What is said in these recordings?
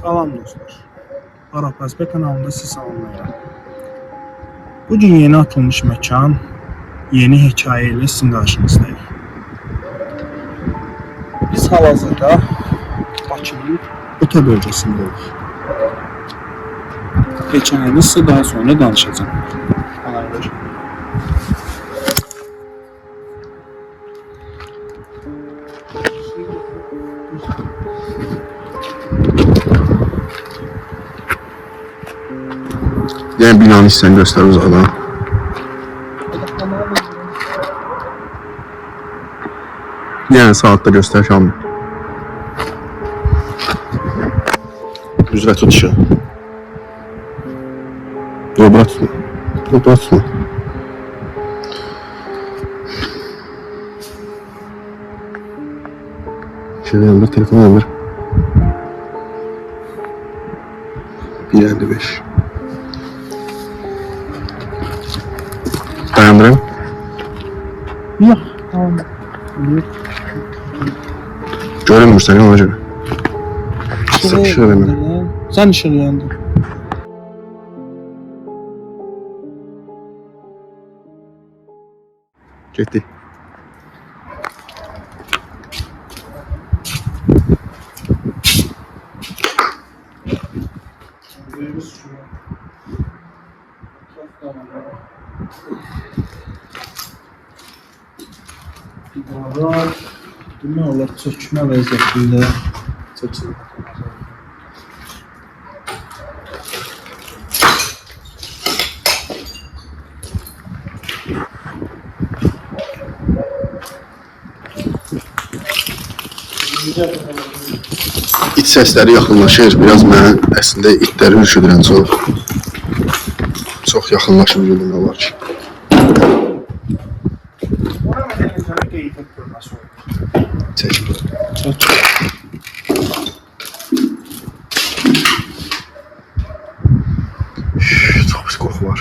Salam dostlar. Arapazbe kanalında sizi salamlayıram. Bugün yeni atılmış mekan, yeni hikaye ile sizin karşınızdayız. Biz hal-hazırda Bakının öte bölgesindeyiz. Hikayemiz ise daha sonra danışacağım. Haber. Yani binanı isteyen göster uzakdan. Yani saatte göster şam. Üzre tut işi. Dobra tutma. Dobra tutma. Şey yandır, telefon yandır. 155. Dayandırayım. Yok, tamam. Görünmür seni ona göre. Sık işe verme. Sen işe yandın. Gitti. Divarlar, demək olar çökmə vəziyyətində çəkilib. İç sesleri yaxınlaşır. Biraz mən əslində itləri ürküdürən çox. Çox yaxınlaşıb yürüdüm olar ki. Ora mənə necə qeyd etdirməsi olur. Çək. Çox pis qorxu var.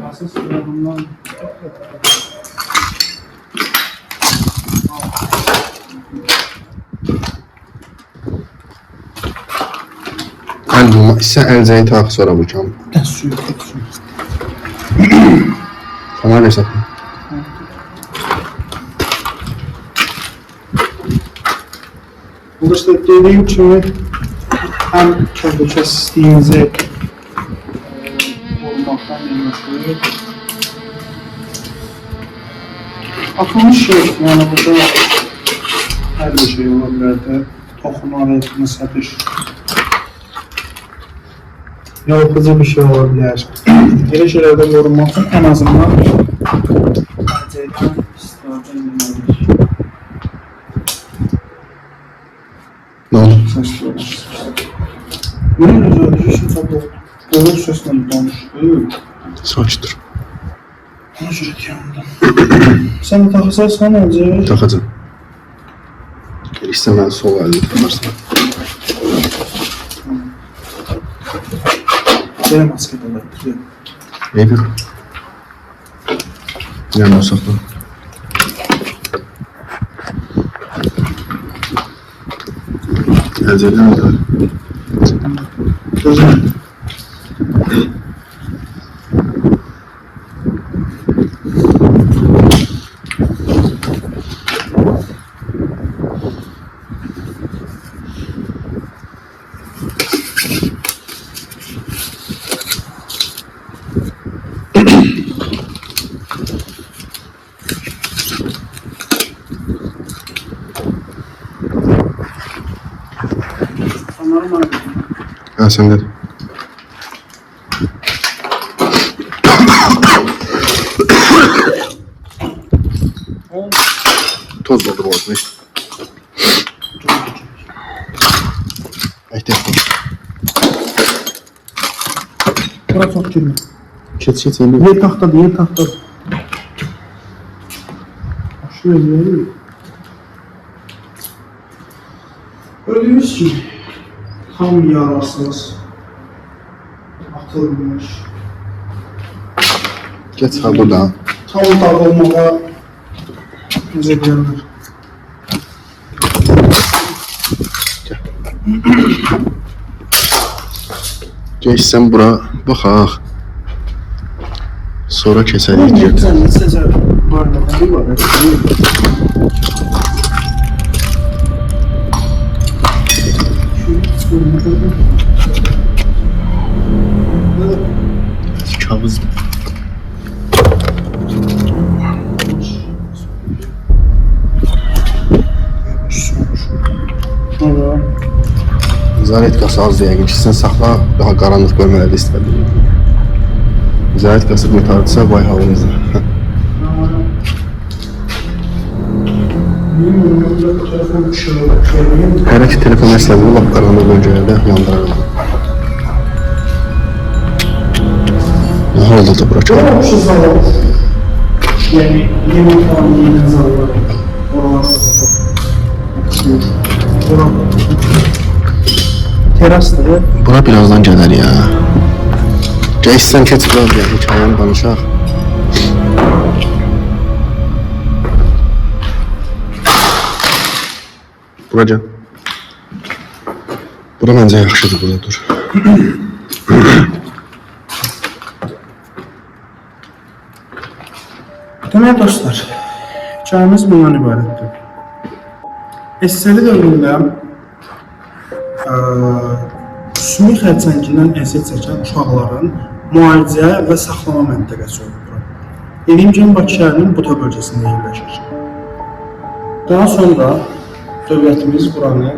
Əsas bundan Əl bulma. Sən əlcəyi tax sonra bu kam. suyu tutsun. Kamera hesab. Burada işte dediğim kimi hem kendi sistemimizi olmaktan yanaşıyor. Atılmış şey, yani burada her bir şey olabilir. Toxumalı, satış. Yaratıcı bir şey olabilir. Böyle şeylerden korunmak için en azından bence istifadə edilmelidir. Nə oldu? Bunun üzerinde şu tabi doğru sesle danıştı. Sakitdir. Ona göre yandım. Sen de takısarsan önce Taxacam. Gel istəmən sol əlini taxarsan. böyle maske de var. Güzel. Eybi. Yanına saxla. Əlcədən də. Güzel. Sanırım abi. Hə, sən də. Toz doldur orasını. Ehtiyat. Bura çok kirli. Keç, sən bir. Yer tahtadı, yer tahtadı. Aşırı yer. Gördüğünüz gibi tam yararsız atılmış. Geç ha burada. Tam dağılmağa Necə deyirlər? Geçsən bura, baxaq. Sonra keçərik götür. Sən necə barmaqları var? Kağız. Zaretkası az diye geçsin saxla daha qaranlıq bölmələrdə istifadə edir. Zaretkası qurtardısa vay halınızı. Hər iki telefon əsləbini lap qaranlıq bölgələrdə yandırarım. Ne oldu da bura çox? Yani yemek falan yiyiniz var. Terasdır. Bura birazdan gələr ya. Geçsən keç bura bir hikayəni danışaq. Bura gəl. Bura məncə yaxşıdır, bura dur. Demək dostlar, hikayemiz bundan ibarətdir. SSR dövründə sümük xərçəngindən əziyyət çəkən uşaqların müalicə və saxlama məntəqəsi oldu. Dediyim Bakı şəhərinin Buta bölgəsində yerləşir. Daha sonra dövlətimiz buranı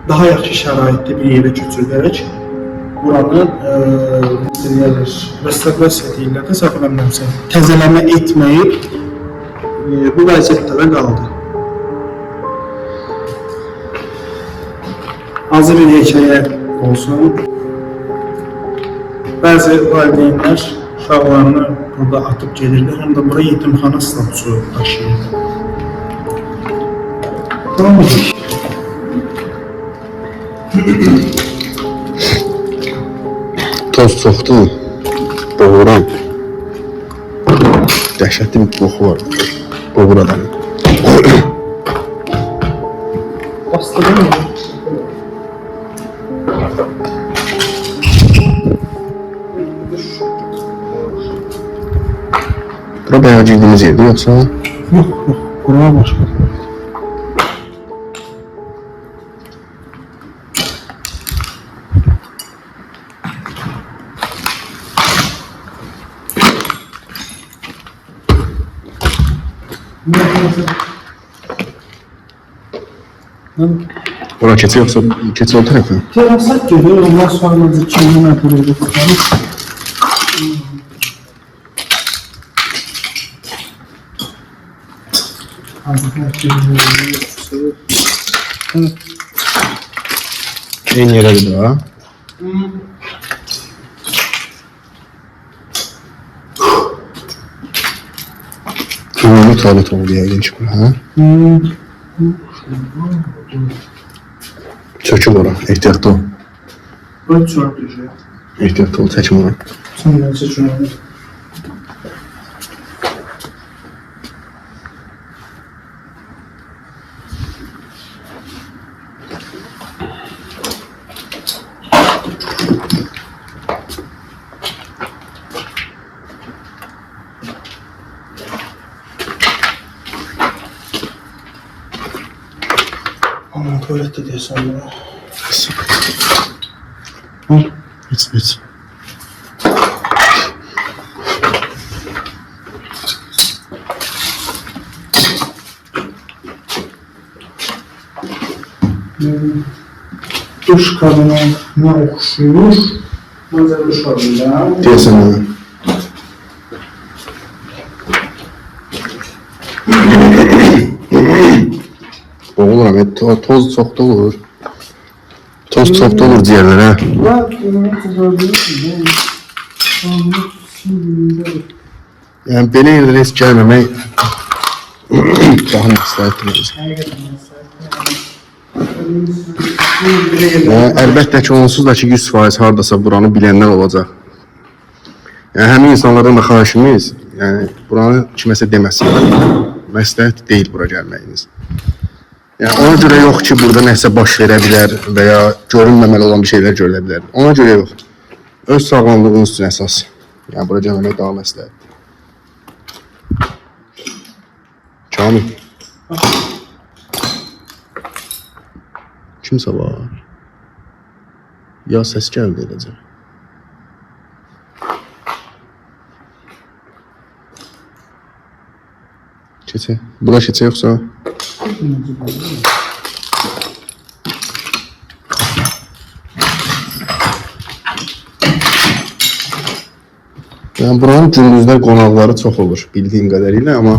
daha yaxşı şəraitli bir yerə köçürərək buranı restavrasiya deyirlər də, səhv eləmirəmsə, təzələmə etməyib bu vəziyyətdə də qaldı. Azı bir hekayə olsun. Bəzi valideynlər uşaqlarını burada atıp gelirlər, həm də bura yetimxana statusu daşıyır. Tamam mı? Toz çoxdur, boğuram. Dəhşətli bir qoxu var, boğur adamı. Bastırır mı? Bura bayağı girdiğimiz yerdi yoksa? Yok, buraya başka. Bura keçi yoksa keçi o tarafı? Terasat geliyor, ondan sonra kendine yapılıyor. En yere bir daha. Ümumi tuvalet oldu ya genç bu ha. Çöküp ora, ehtiyatlı ol. Böyle çöktü. Ehtiyatlı ol, çəkim ora. Sen de seçiyorsun. Aman tuvalette diye sandım. Hiç. Duş kabinine okşuyor. Manzara duş kabinine. Deyəsən ha. Boğuluram, toz çox da olur. Toz çox da olur ciyərlərə. Yəni belə yerlərə heç gəlməmək daha məsləhətdir. Əlbəttə ki, onsuz da ki 100% hardasa buranı bilənlər olacaq. Yəni həmin insanlardan da xahişimiz, yəni buranı kiməsə deməsin məsləhət deyil bura gəlməyiniz. Yəni ona görə yox ki, burada nəsə baş verə bilər və ya görünməməli olan bir şeylər görülə bilər. Ona görə yox. Öz sağlamlığınız üçün əsas. Yəni bura gəlməmək daha məsləhətdir. Kamil. Kimsə var? Ya səs gəldi eləcə. Keçə. Bura keçə yoxsa? Yəni buranın gündüzlər qonaqları çox olur bildiyim qədərilə, amma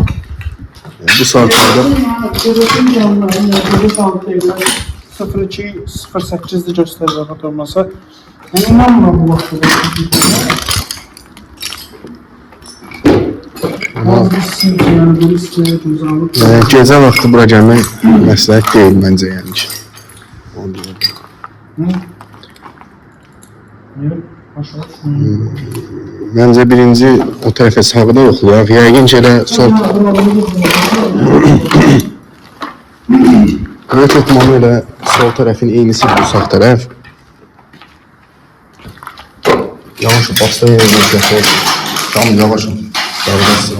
bu saatlarda 02-08-də göstərir rahat olmasa. İnanmıram bu vaxtda. gecə vaxtı bura gəlmək məsləhət deyil məncə yəni ki. Məncə birinci o tərəfə sağda yoxlayaq. Yəqin ki elə sol böyük ehtimalı elə sol tərəfin eynisi bu sağ tərəf. Yavaş ol, basta yerine gətir. Tamam, yavaş ol. Dağılasın.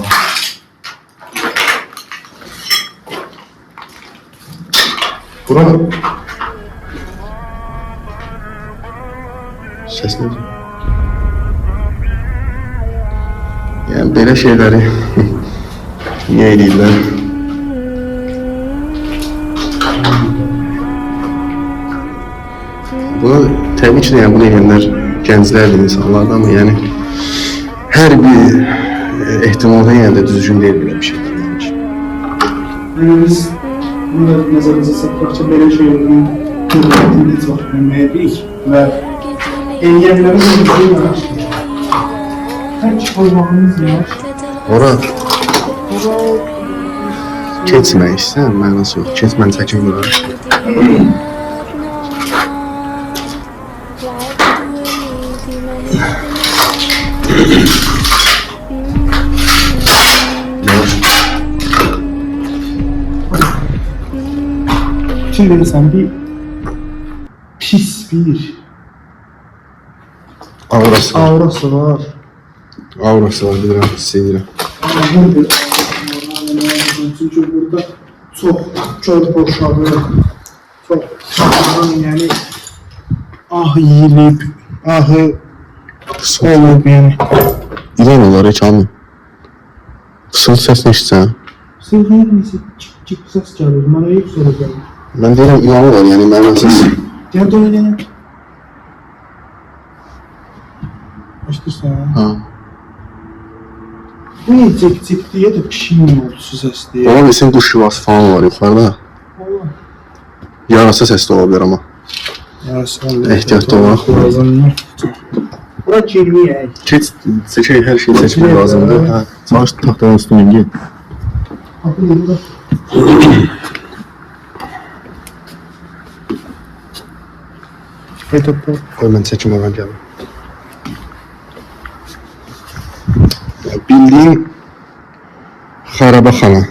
Bura mı? Ses nedir? Yəni belə şeyləri niyə edirlər? Buna təbii ki, yəni bunu edənlər gənclərdir, insanlardır, amma yəni hər bir ehtimalda yenə də düzgün deyil belə bir şeydir. Yəni biz bunu nəzərimizə satdıqca belə şeylərin qüdrətini heç vaxt bilməyəcəyik və eləyənlərin özünü yanaşmıyor. Tək olmağımız yanaş. Ora keçmək istəyən mənası yox. Keçmən çəkim bura. Şimdi verirsən bir pis bir Aurası var. aurası var. Aurası var, bilirəm, hiss edirəm. Çünki burada çox kör boşağı, çox çağıran, yəni ah yiyilib, ahı olub, yəni. İlən olar, Kamil. Fısıltı səsini eşitsən. Sırğayır nəsə cik səs gəlir, mənə yox sonra gəlir. Mən deyirəm, ilan olar, yəni mənasız. Gəl də öyle. Başlayırsan. Ha. Bu ne cik diye de pişinmiyor oldu ses diye. Ola bilsin quş yuvası falan var yuxarıda. Allah. Yarasa səs də ola bilər amma. Ya sen Ehtiyatlı olmaq lazım. Bura kirliye. Keç, hər şeyi seçmək lazımdır. Hə, çalış taxtanın üstünə get. Kapı burada. Qoy mən çəkim oradan gəlim. Bildiyim xarabaxana.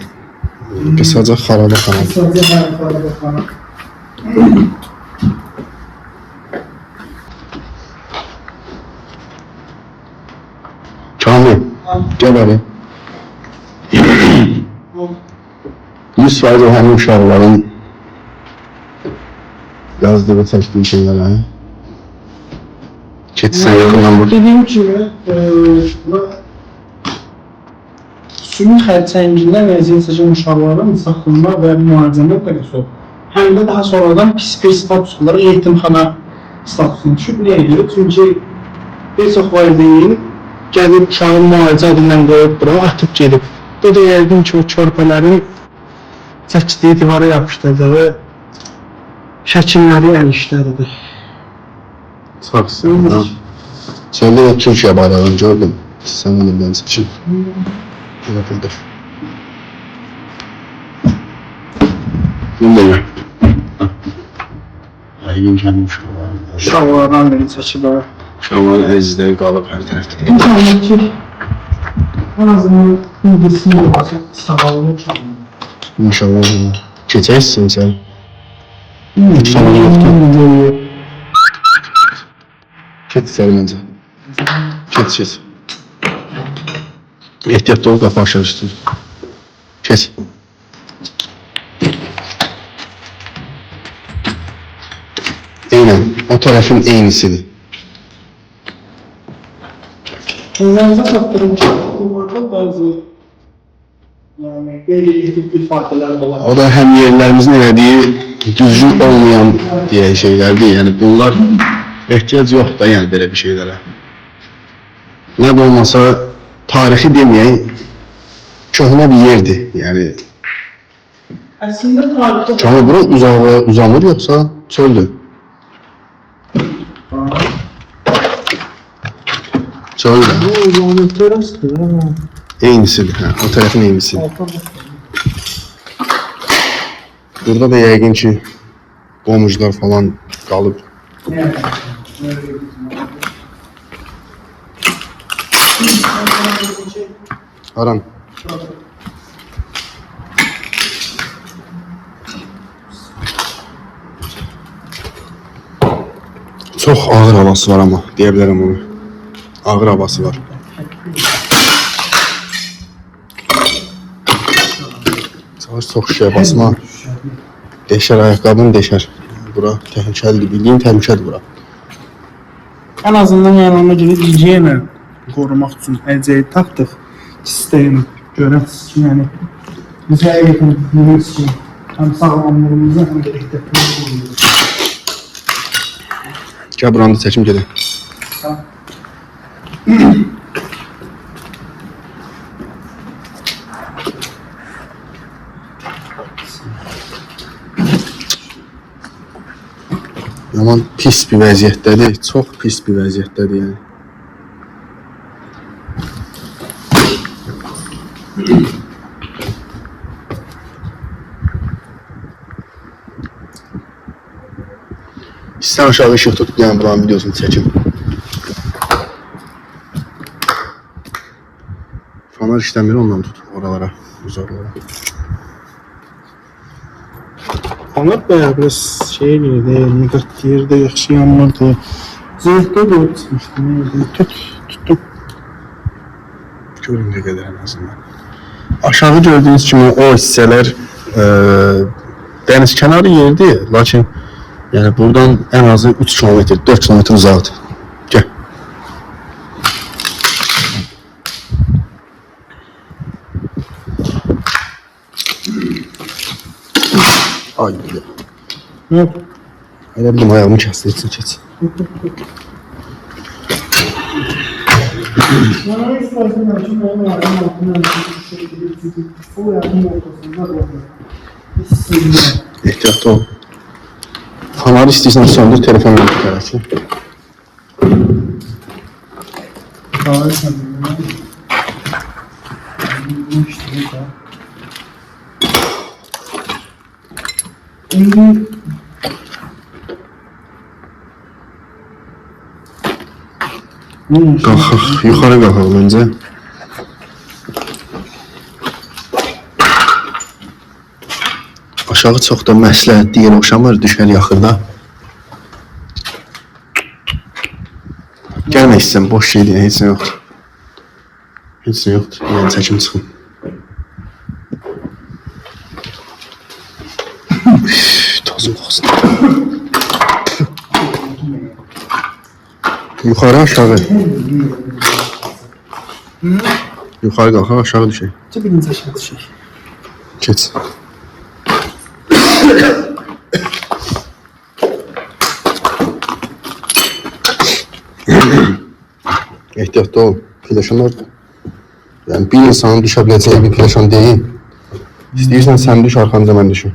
Qısaca xarabaxana. Sadece harflara bakarak. Kamil, gəl bəri. 100% o həmin uşaqların yazdığı, çəkdiyi şeylər, hə? Keçsən yaxından vur. Dediğim gibi bura sümük xərçəngindən vəziyyət seçən uşaqların saxlanma və müalicəmə məqsədi. Həm də daha sonradan pis bir statusları yetimxana statusuna düşüb nə edir? Çünki bir çox valideyn gəlib uşağın müalicə adindən qoyub bura, atıb gedib. Bu da yəqin ki, o körpələrin çəkdiyi divara yapışdırdığı şəkilləri əl işləridir. Sağsın, ha. Səndə də Türkiyə bayrağını gördüm. Sən onu ben seçin. Elə burada. Bunu da gör. Yəqin kəndi uşaqlar. Uşaqlardan biri çəkib var. Uşaqların əzizləri qalıb hər tərəfdə. İnşallah ki, en azından bilgisini yapacak, sağlığı uşağın. İnşallah keçərsən sən. Heç zaman yoxdur. Keç içəri məncə. Keç. Ehtiyatlı ol, qapı aşağı üstün. Keç. Eynən, o tərəfin eynisidir. Bunlarda tapdırım ki, bunlarda bazı yani belirli ifadeler olan. O da həm yerlərimizin elədiyi düzgün olmayan diye şeylerdir. Yəni bunlar ehtiyac yox da yəni belə bir şeylərə. Nə də olmasa tarixi deməyək, köhnə bir yerdir. Yəni Aslında tarihte Canı bura uzanır yoksa çöldür. Çöldür. bu terastır ama. Eynisidir. Ha, o tarafın eynisidir. Burada da yəqin ki bomujlar falan qalıb. Aran. Çox ağır havası var ama deyə bilərəm onu. Ağır havası var. Çalış çox şişə basma. Deşər ayaqqabını deşər. Bura təhlükəlidir. Bildiyin təhlükəlidir bura. En azından yani ona göre higiyena korumak için əcəyi taktıq. İstəyim görəsiz ki, yani biz həqiqətən bilirik ki, hem sağlamlığımızı hem de ehtiyatımızı koruyoruz. Gəl buranı da çəkim gedək. Yaman pis bir vəziyyətdədir, çox pis bir vəziyyətdədir yəni. İstən aşağı ışıq tutub yəni buranın videosunu çəkim. Fanar işləmir ondan tut oralara, uzaqlara. Fanar bayağı biraz şeye göre de negatif yerde yaxşı yanmırdı. Zevkte de çıkmıştı. Tuttum. Görün ne qədər en azından. Aşağı gördüğünüz kimi o hissələr dəniz kənarı yerdir, lakin yani buradan en azı 3 kilometre, 4 kilometre uzaqdır. Gəl. Ay ya. Yok. Elə bildim ayağımı kəsdirsin, keç. Bana istersen ben şimdi onun ayağının altına bir şey gibi o ayağının ortasında doğru. Bismillah. Ehtiyatlı ol. Fanarı istəyirsən söndür, telefonla tutar ki. Kahve sanırım. Bu işte bu da. Qalxaq, yuxarı qalxaq məncə. Aşağı çox da məsləhət deyil, oxşamır, düşər yaxırda. Gəlmək istəyəm, boş şeydir, heç nə yoxdur. Heç nə yoxdur, yəni çəkim çıxın. Tozun qoxsun. Yuxarı aşağı. Yuxarı qalxaq, aşağı düşək. Birinci aşağı düşək. Keç. Ehtiyatlı ol. Plaşanlar yani bir insanın düşebileceği bir plaşan değil. İstəyirsən sen düş, arkamda ben düşüm.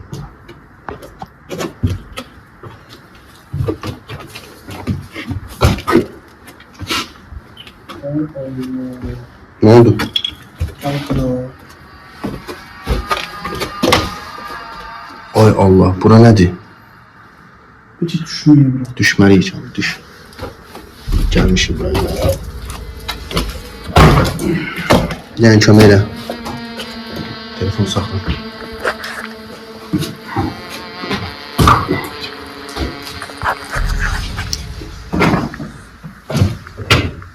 Ne oldu? Ay Allah, bura nədir? Hiç düşünmüyor bro. Düşməliyik canım, düş. Gəlmişim buraya. Yəni kömək elə. Telefon saxla.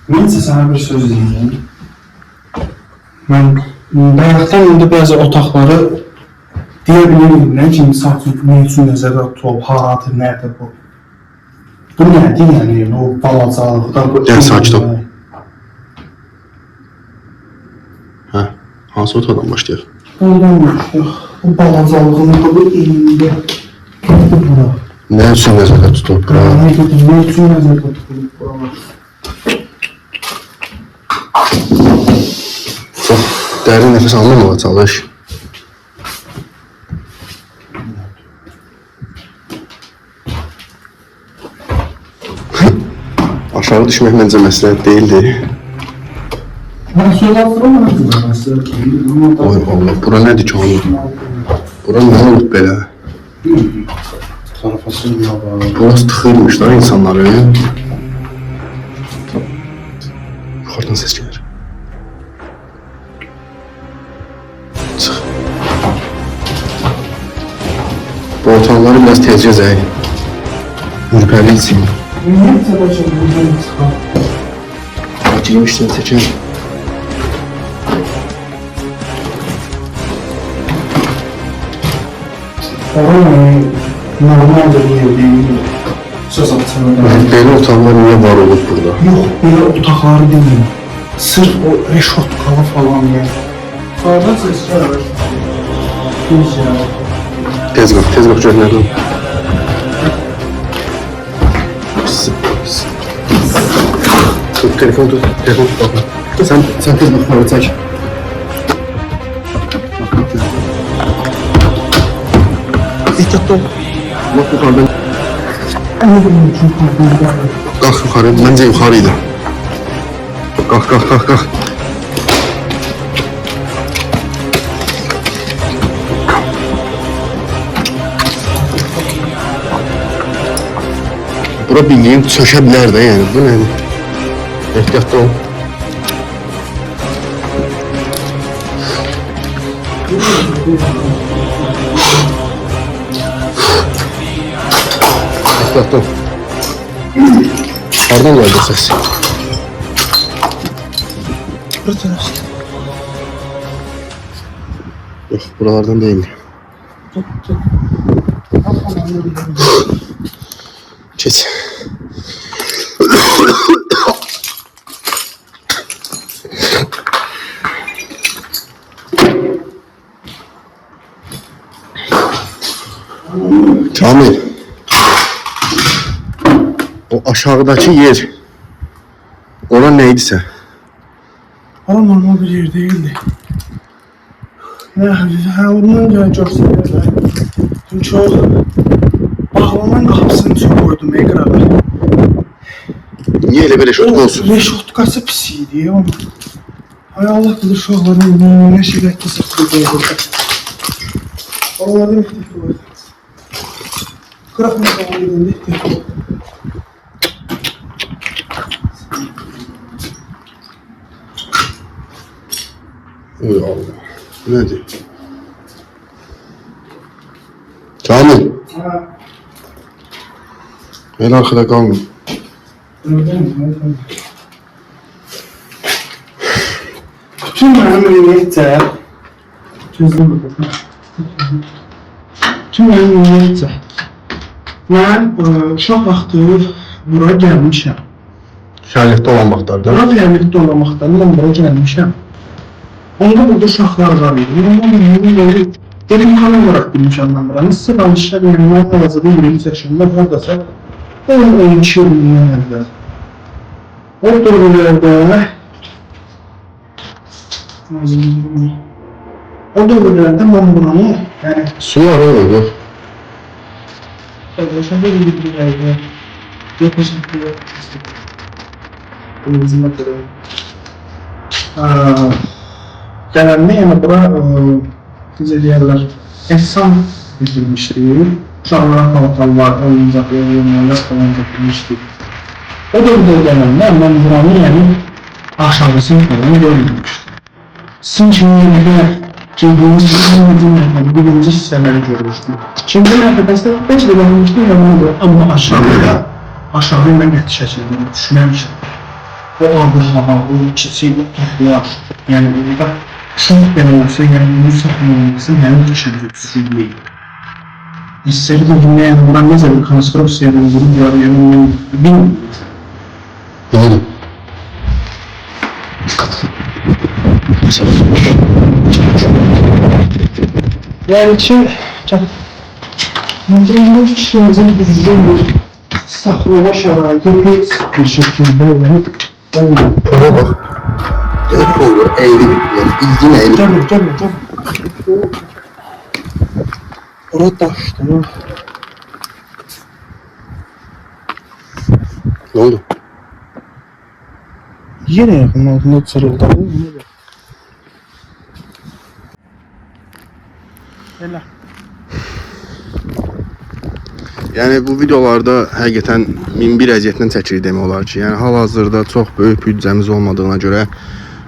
Neyse sana bir söz diyeceğim. Ben bayaqdan indi bəzi otaqları deyə bilirim nə ki, misal üçün nə üçün nəzərdə tutulub, haradır, nədir bu? Bu nədir yəni, bu balacalıqda bu... Gəl, sakit ol. Hə, hansı otaqdan başlayaq? Ondan başlayaq. Bu balacalığında bu elində. Bu bura. Nə üçün nəzərdə tutulub bura? Nə üçün nəzərdə tutulub bura? Çox dərin nəfəs almamağa çalış. Aşağı düşmək məncə məsləhət deyildi. Mən söylətdirəm, mən söylətdirəm. Oy Allah, bura nədir ki onun? Bura nə olub belə? Tarafasını yapalım. Burası tıxırmış da insanları. Yuxarıdan ses gəlir. Çıx. Bu otaqları biraz tez gəzək. Ürpəli için. Niye çalışın buradan çıxar? Girmişdən çəkən. Oranın normal bir yer değil. Söz atışında. Belə otaqlar niyə var olub burada? Yok, böyle otaqları değil. Sırf o reşotkalı falan yani. Sağdan ses gəlir. Güzel. Tez qalx gör nədən. Tut, telefon tut, baxın. Sən tez bax, mənə çək. Diqqətli ol. Bax, yuxarıdan. Anladım, çok korkunç. Qalx yuxarı, məncə yuxarı idi. Qalx. Bura bildiğin çöşə bilər də, yəni bu nədir? Ehtiyatlı ol. Ehtiyatlı ol. Hardan geldi ses? Yok, buralardan değil. Geç. Kamil. O aşağıdaki yer. Ora neydisə? Ama normal bir yer değildi. Ya, ondan gelen görsələr. Dün çox bağlamanın qapısını çox koydum ekrana. Niye elə belə şut olsun? Reşotkası pis idi. Hay Allah bilir uşaqların ne şiddətli sıxıldı burada. Oralarda ihtiyaç var. Kıraq mı qaldı ihtiyaç var. Ey Allah. Nedir? Kamil. Ha, Ben arkada kalmam. bütün mənim ümumiyyətcə gözləm baxın. Bütün mənim ümumiyyətcə mən uşaq vaxtı bura gəlmişəm. Şəhərlikdə olan vaxtlarda. Bura fəaliyyətdə olmaqdan mən bura gəlmişəm. Onda burada uşaqlar var idi. Mən dedim hanım olarak bilmişəm mən buranı. Sizə danışlar yəni mən hal-hazırda 20 yaşında haradasa 12 yılından əvvəl. O dövrlərdə o dövrlərdə mən buranı yəni Su var oldu. Arkadaşlar böyle bir yerde yaklaşık bir bunu bizim kadar genelde yani bura bize diyorlar efsan edilmiştir. Uşaqlara paltarlar, oyuncaqlar, oyunlar falan edilmiştir. O dövrdə genelde mən buranı yani aşağısını falan görmemiştim. Sizin kimi yerdə birinci hissələri görmüşdüm. İkinci mərtəbəsində bəlkə də gəlmişdim yanımda. Amma aşağı mən qəti şəkildə düşünməmişəm. O ağırlığa, o kiçik toplar, yəni burada çox belə olsa, yəni bunu saxlamalısın, mənim fikrimcə düzgün deyil. Hissəli də dinləyən, bura necə bir konstruksiyadan bunu var, yəni bilmiyorum. Bilmiyorum. Yani ki, bu kişilerimizin düzgün bir saklama şəraiti bir şekilde olmalı. Ona bak. Hep olur, eğri bir yani ilgin eğri. Gelme. Orada taştı. Ne oldu? Yine yakın altında sarıldı. Elə. Yəni bu videolarda həqiqətən min bir əziyyətlə çəkirik demək olar ki, yəni hal-hazırda çox böyük büdcəmiz olmadığına görə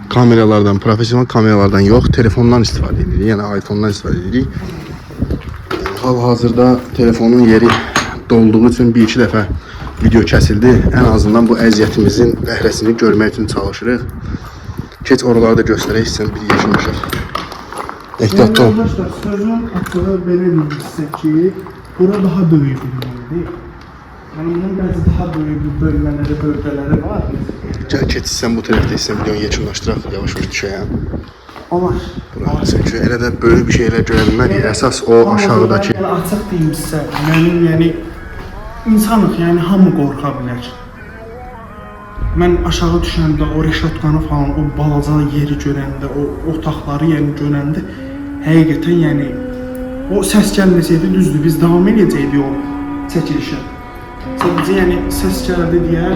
kameralardan, professional kameralardan yox, telefondan istifadə edirik. Yəni iPhone-dan istifadə edirik. Hal-hazırda telefonun yeri dolduğu üçün bir-iki dəfə video kəsildi. Ən azından bu əziyyətimizin bəhrəsini görmək üçün çalışırıq. Keç oraları da göstərək, sən bir yaşamışıq. Ehtiyatlı ol. Arkadaşlar sözün açığı belə deyilsə ki, bura daha böyük bir yerdir. Yəni bunun bəzi daha böyük bir bölgələri var. Gəl keçsən bu tərəfdə isə videonu yekunlaşdıraq, yavaş-yavaş düşəyəm. Olar. Çünki elə də böyük bir şeylər görə bilmədik. Əsas o aşağıdakı. Yəni açıq deyim sizə, mənim yəni insanıq, yəni hamı qorxa bilər. Mən aşağı düşəndə o reşatkanı falan, o balaca yeri görəndə, o otaqları yəni görəndə həqiqətən yəni o səs gəlməsəydi düzdür, biz davam edəcəkdik o çəkilişə. Sadəcə yəni səs gəldi deyə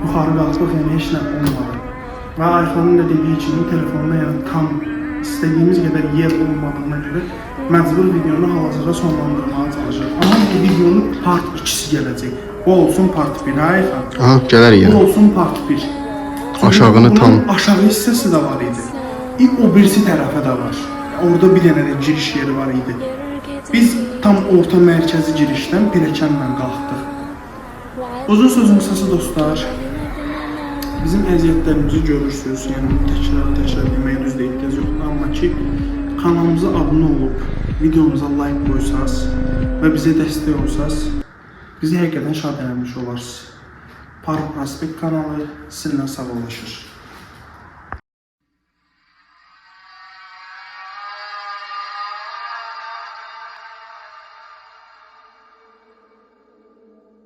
yuxarı qalxdıq, yəni heç nə olmadı. Və iPhone-un da dediyi kimi telefonda yəni tam istədiyimiz qədər yer olmadığına görə məcbur videonu hal-hazırda sonlandırmağa çalışırıq. Amma bu videonun part 2-si gələcək. Bu olsun part 1, iPhone. Aha, gələrik Bu yəni. olsun part 1. Aşağını tam. Aşağı hissəsi də var idi. O birisi tərəfə də var. Orada bir dənə də giriş yeri var idi. Biz tam orta mərkəzi girişdən pilləkənlə qalxdıq. Uzun sözün qısası dostlar, bizim əziyyətlərimizi görürsünüz. Yəni təkrar deməyə düzdür ehtiyac yoxdur. Amma ki, kanalımıza abunə olub, videomuza like qoysaz və bizə dəstək olsaz, bizi həqiqətən şad eləmiş olarsınız. Park Prospekt kanalı sizinlə sağollaşır.